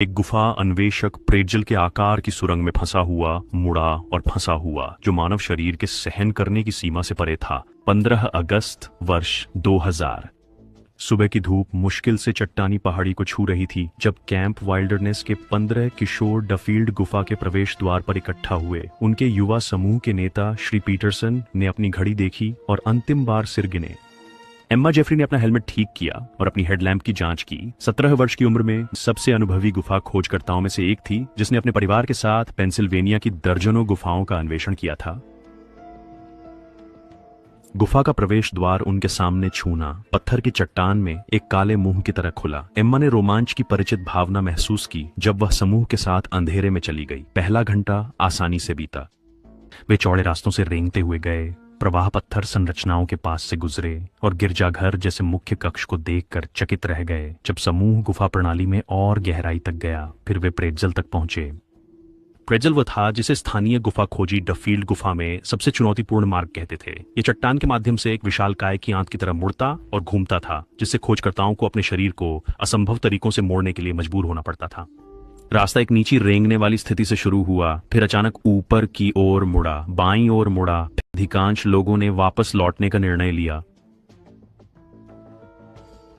एक गुफा अन्वेषक प्रेतजल के आकार की सुरंग में फंसा हुआ, मुड़ा और फंसा हुआ, जो मानव शरीर के सहन करने की सीमा से परे था। 15 अगस्त वर्ष 2000। सुबह की धूप मुश्किल से चट्टानी पहाड़ी को छू रही थी जब कैंप वाइल्डरनेस के 15 किशोर डफील्ड गुफा के प्रवेश द्वार पर इकट्ठा हुए। उनके युवा समूह के नेता श्री पीटरसन ने अपनी घड़ी देखी और अंतिम बार सिर गिने। एम्मा जेफरी ने अपना हेलमेट ठीक किया और अपनी हेडलैम्प की जांच की। 17 वर्ष की उम्र में सबसे अनुभवी गुफा खोजकर्ताओं में से एक थी, जिसने अपने परिवार के साथ पेंसिल्वेनिया की दर्जनों गुफाओं का अन्वेषण किया था। गुफा का प्रवेश द्वार उनके सामने छूना पत्थर की चट्टान में एक काले मुंह की तरह खुला। एम्मा ने रोमांच की परिचित भावना महसूस की जब वह समूह के साथ अंधेरे में चली गई। पहला घंटा आसानी से बीता। वे चौड़े रास्तों से रेंगते हुए गए, प्रवाह पत्थर संरचनाओं के पास से गुजरे और गिरजाघर जैसे मुख्य कक्ष को देखकर चकित रह गए। जब समूह गुफा प्रणाली में और गहराई तक गया, फिर वे प्रेतजल तक पहुंचे। प्रेतजल वो था जिसे स्थानीय गुफा खोजी डफील्ड गुफा में सबसे चुनौतीपूर्ण मार्ग कहते थे। ये चट्टान के माध्यम से एक विशालकाय की आंत की तरह मुड़ता और घूमता था, जिससे खोजकर्ताओं को अपने शरीर को असंभव तरीकों से मोड़ने के लिए मजबूर होना पड़ता था। रास्ता एक नीची रेंगने वाली स्थिति से शुरू हुआ, फिर अचानक ऊपर की ओर मुड़ा, बाईं ओर मुड़ा। अधिकांश लोगों ने वापस लौटने का निर्णय लिया।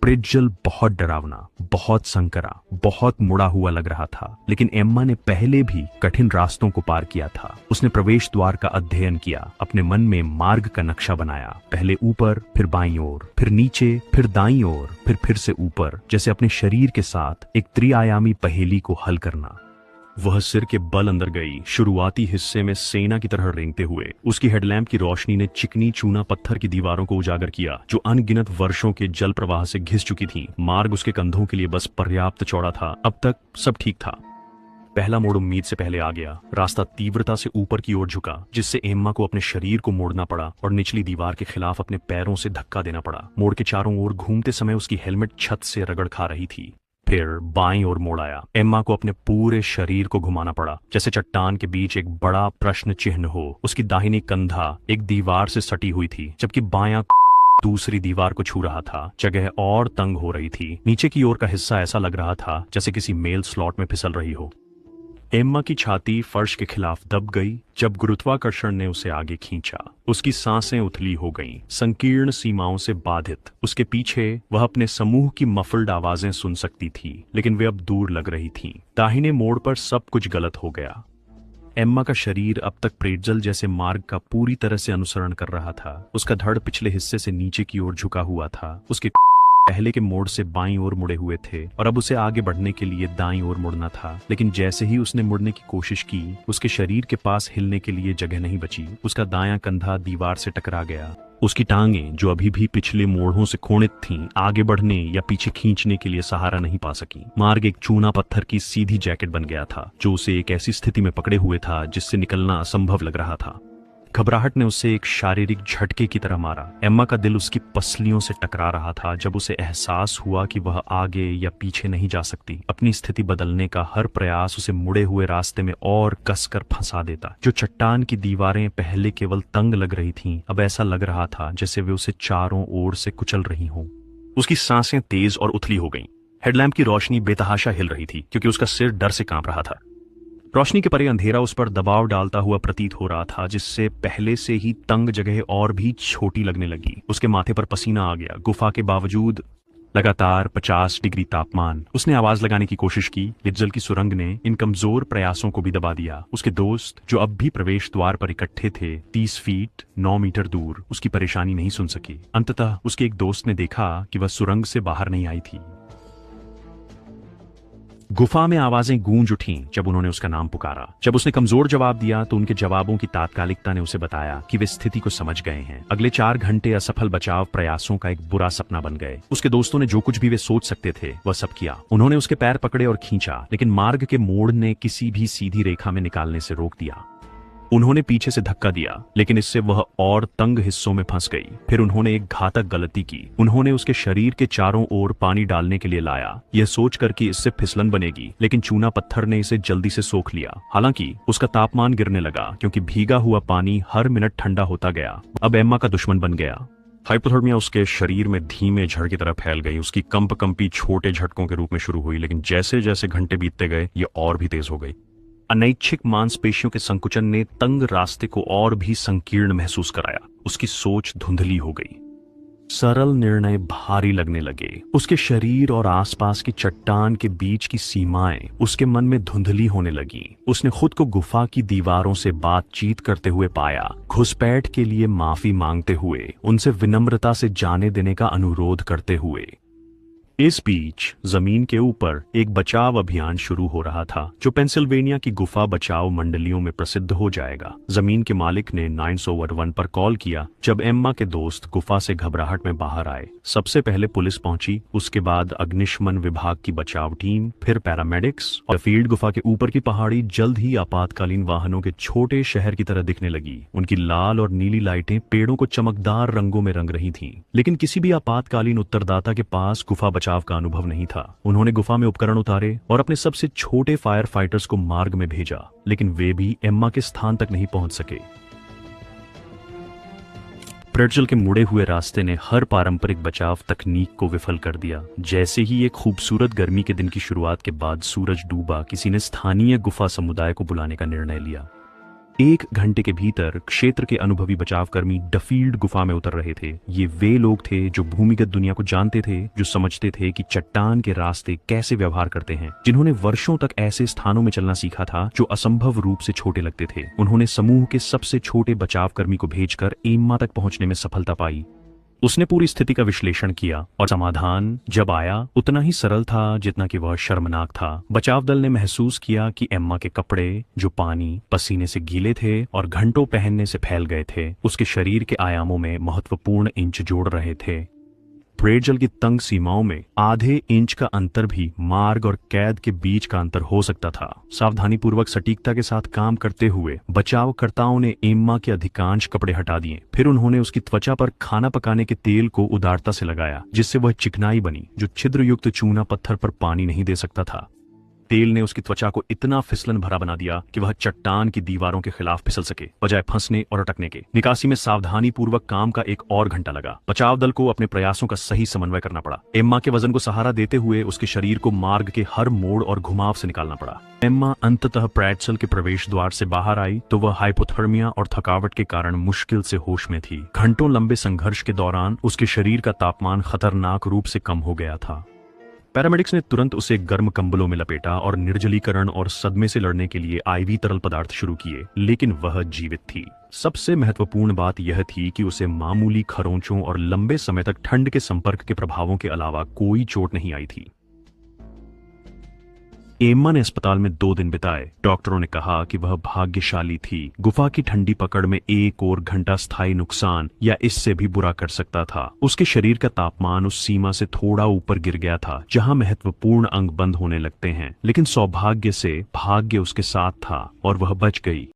प्रेतजल बहुत डरावना, बहुत संकरा, बहुत मुड़ा हुआ लग रहा था, लेकिन एम्मा ने पहले भी कठिन रास्तों को पार किया था। उसने प्रवेश द्वार का अध्ययन किया, अपने मन में मार्ग का नक्शा बनाया। पहले ऊपर, फिर बाईं ओर, फिर नीचे, फिर दाईं ओर, फिर से ऊपर, जैसे अपने शरीर के साथ एक त्रिआयामी पहेली को हल करना। वह सिर के बल अंदर गई, शुरुआती हिस्से में सेना की तरह रेंगते हुए। उसकी हेडलैम्प की रोशनी ने चिकनी चूना पत्थर की दीवारों को उजागर किया, जो अनगिनत वर्षों के जल प्रवाह से घिस चुकी थीं। मार्ग उसके कंधों के लिए बस पर्याप्त चौड़ा था। अब तक सब ठीक था। पहला मोड़ उम्मीद से पहले आ गया। रास्ता तीव्रता से ऊपर की ओर झुका, जिससे एम्मा को अपने शरीर को मोड़ना पड़ा और निचली दीवार के खिलाफ अपने पैरों से धक्का देना पड़ा। मोड़ के चारों ओर घूमते समय उसकी हेलमेट छत से रगड़ खा रही थी। फिर बाईं ओर मोड़ आया। एम्मा को अपने पूरे शरीर को घुमाना पड़ा, जैसे चट्टान के बीच एक बड़ा प्रश्न चिन्ह हो। उसकी दाहिनी कंधा एक दीवार से सटी हुई थी, जबकि बायां दूसरी दीवार को छू रहा था। जगह और तंग हो रही थी। नीचे की ओर का हिस्सा ऐसा लग रहा था जैसे किसी मेल स्लॉट में फिसल रही हो। एम्मा की छाती फर्श के खिलाफ दब गई जब गुरुत्वाकर्षण ने उसे आगे खींचा। उसकी सांसें उथली हो गईं, संकीर्ण सीमाओं से बाधित। उसके पीछे वह अपने समूह की मफल्ड आवाजें सुन सकती थी, लेकिन वे अब दूर लग रही थीं। दाहिने मोड़ पर सब कुछ गलत हो गया। एम्मा का शरीर अब तक प्रेतजल जैसे मार्ग का पूरी तरह से अनुसरण कर रहा था। उसका धड़ पिछले हिस्से से नीचे की ओर झुका हुआ था। उसके पहले के मोड़ से बाईं ओर मुड़े हुए थे और अब उसे आगे बढ़ने के लिए दाईं ओर मुड़ना था। लेकिन जैसे ही उसने मुड़ने की कोशिश की, उसके शरीर के पास हिलने के लिए जगह नहीं बची। उसका दायां कंधा दीवार से टकरा गया। उसकी टांगें, जो अभी भी पिछले मोड़ों से खोणित थीं, आगे बढ़ने या पीछे खींचने के लिए सहारा नहीं पा सकी। मार्ग एक चूना पत्थर की सीधी जैकेट बन गया था, जो उसे एक ऐसी स्थिति में पकड़े हुए था जिससे निकलना असंभव लग रहा था। घबराहट ने उसे एक शारीरिक झटके की तरह मारा। एम्मा का दिल उसकी पसलियों से टकरा रहा था जब उसे एहसास हुआ कि वह आगे या पीछे नहीं जा सकती। अपनी स्थिति बदलने का हर प्रयास उसे मुड़े हुए रास्ते में और कसकर फंसा देता। जो चट्टान की दीवारें पहले केवल तंग लग रही थीं, अब ऐसा लग रहा था जैसे वे उसे चारों ओर से कुचल रही हों। उसकी सांसें तेज और उथली हो गईं। हेडलैम्प की रोशनी बेतहाशा हिल रही थी, क्योंकि उसका सिर डर से कांप रहा था। रोशनी के परे अंधेरा उस पर दबाव डालता हुआ प्रतीत हो रहा था, जिससे पहले से ही तंग जगह और भी छोटी लगने लगी। उसके माथे पर पसीना आ गया। गुफा के बावजूद लगातार 50 डिग्री तापमान। उसने आवाज लगाने की कोशिश की। प्रेतजल की सुरंग ने इन कमजोर प्रयासों को भी दबा दिया। उसके दोस्त, जो अब भी प्रवेश द्वार पर इकट्ठे थे, 30 फीट 9 मीटर दूर, उसकी परेशानी नहीं सुन सके। अंततः उसके एक दोस्त ने देखा कि वह सुरंग से बाहर नहीं आई थी। गुफा में आवाजें गूंज उठीं जब उन्होंने उसका नाम पुकारा। जब उसने कमजोर जवाब दिया तो उनके जवाबों की तात्कालिकता ने उसे बताया कि वे स्थिति को समझ गए हैं। अगले 4 घंटे असफल बचाव प्रयासों का एक बुरा सपना बन गए। उसके दोस्तों ने जो कुछ भी वे सोच सकते थे वह सब किया। उन्होंने उसके पैर पकड़े और खींचा, लेकिन मार्ग के मोड़ ने किसी भी सीधी रेखा में निकालने से रोक दिया। उन्होंने पीछे से धक्का दिया, लेकिन इससे वह और तंग हिस्सों में फंस गई। फिर उन्होंने एक घातक गलती की। उन्होंने उसके शरीर के चारों ओर पानी डालने के लिए लाया, यह सोचकर कि इससे फिसलन बनेगी, लेकिन चूना पत्थर ने इसे जल्दी से सोख लिया। हालांकि उसका तापमान गिरने लगा, क्योंकि भीगा हुआ पानी हर मिनट ठंडा होता गया। अब एम्मा का दुश्मन बन गया। हाइपोथर्मिया उसके शरीर में धीमे झड़ की तरह फैल गई। उसकी कंपी छोटे झटकों के रूप में शुरू हुई, लेकिन जैसे जैसे घंटे बीतते गए ये और भी तेज हो गई। अनैच्छिक मांसपेशियों के संकुचन ने तंग रास्ते को और भी संकीर्ण महसूस कराया। उसकी सोच धुंधली हो गई, सरल निर्णय भारी लगने लगे। उसके शरीर और आसपास की चट्टान के बीच की सीमाएं उसके मन में धुंधली होने लगी। उसने खुद को गुफा की दीवारों से बातचीत करते हुए पाया, घुसपैठ के लिए माफी मांगते हुए, उनसे विनम्रता से जाने देने का अनुरोध करते हुए। इस बीच जमीन के ऊपर एक बचाव अभियान शुरू हो रहा था जो पेंसिल्वेनिया की गुफा बचाव मंडलियों में प्रसिद्ध हो जाएगा। जमीन के मालिक ने 911 पर कॉल किया जब एम्मा के दोस्त गुफा से घबराहट में बाहर आए। सबसे पहले पुलिस पहुंची, उसके बाद अग्निशमन विभाग की बचाव टीम, फिर पैरामेडिक्स और फील्ड। गुफा के ऊपर की पहाड़ी जल्द ही आपातकालीन वाहनों के छोटे शहर की तरह दिखने लगी। उनकी लाल और नीली लाइटें पेड़ों को चमकदार रंगों में रंग रही थीं, लेकिन किसी भी आपातकालीन उत्तरदाता के पास गुफा बचाव का अनुभव नहीं था। उन्होंने गुफा में उपकरण उतारे और अपने सबसे छोटे फायर फाइटर्स को मार्ग में भेजा, लेकिन वे भी एम्मा के स्थान तक नहीं पहुंच सके। प्रेट्ज़ेल के मुड़े हुए रास्ते ने हर पारंपरिक बचाव तकनीक को विफल कर दिया। जैसे ही एक खूबसूरत गर्मी के दिन की शुरुआत के बाद सूरज डूबा, किसी ने स्थानीय गुफा समुदाय को बुलाने का निर्णय लिया। 1 घंटे के भीतर क्षेत्र के अनुभवी बचावकर्मी डफील्ड गुफा में उतर रहे थे। ये वे लोग थे जो भूमिगत दुनिया को जानते थे, जो समझते थे कि चट्टान के रास्ते कैसे व्यवहार करते हैं, जिन्होंने वर्षों तक ऐसे स्थानों में चलना सीखा था जो असंभव रूप से छोटे लगते थे। उन्होंने समूह के सबसे छोटे बचावकर्मी को भेजकर एम्मा तक पहुंचने में सफलता पाई। उसने पूरी स्थिति का विश्लेषण किया और समाधान जब आया उतना ही सरल था जितना कि वह शर्मनाक था। बचाव दल ने महसूस किया कि एम्मा के कपड़े, जो पानी पसीने से गीले थे और घंटों पहनने से फैल गए थे, उसके शरीर के आयामों में महत्वपूर्ण इंच जोड़ रहे थे। प्रेट्ज़ेल की तंग सीमाओं में आधे इंच का अंतर भी मार्ग और कैद के बीच का अंतर हो सकता था। सावधानीपूर्वक सटीकता के साथ काम करते हुए बचावकर्ताओं ने एम्मा के अधिकांश कपड़े हटा दिए। फिर उन्होंने उसकी त्वचा पर खाना पकाने के तेल को उदारता से लगाया, जिससे वह चिकनाई बनी जो छिद्रयुक्त चूना पत्थर पर पानी नहीं दे सकता था। तेल ने उसकी त्वचा को इतना फिसलन भरा बना दिया कि वह चट्टान की दीवारों के खिलाफ फिसल सके, बजाय फंसने और अटकने के। निकासी में सावधानी पूर्वक काम का 1 और घंटा लगा। बचाव दल को अपने प्रयासों का सही समन्वय करना पड़ा। एम्मा के वजन को सहारा देते हुए उसके शरीर को मार्ग के हर मोड़ और घुमाव से निकालना पड़ा। एम्मा अंततः प्रेट्ज़ेल के प्रवेश द्वार से बाहर आई तो वह हाइपोथर्मिया और थकावट के कारण मुश्किल से होश में थी। घंटों लंबे संघर्ष के दौरान उसके शरीर का तापमान खतरनाक रूप से कम हो गया था। पैरामेडिक्स ने तुरंत उसे गर्म कंबलों में लपेटा और निर्जलीकरण और सदमे से लड़ने के लिए IV तरल पदार्थ शुरू किए, लेकिन वह जीवित थी। सबसे महत्वपूर्ण बात यह थी कि उसे मामूली खरोंचों और लंबे समय तक ठंड के संपर्क के प्रभावों के अलावा कोई चोट नहीं आई थी। एम्मा ने अस्पताल में 2 दिन बिताए। डॉक्टरों ने कहा कि वह भाग्यशाली थी। गुफा की ठंडी पकड़ में 1 और घंटा स्थायी नुकसान या इससे भी बुरा कर सकता था। उसके शरीर का तापमान उस सीमा से थोड़ा ऊपर गिर गया था जहां महत्वपूर्ण अंग बंद होने लगते हैं, लेकिन सौभाग्य से भाग्य उसके साथ था और वह बच गई।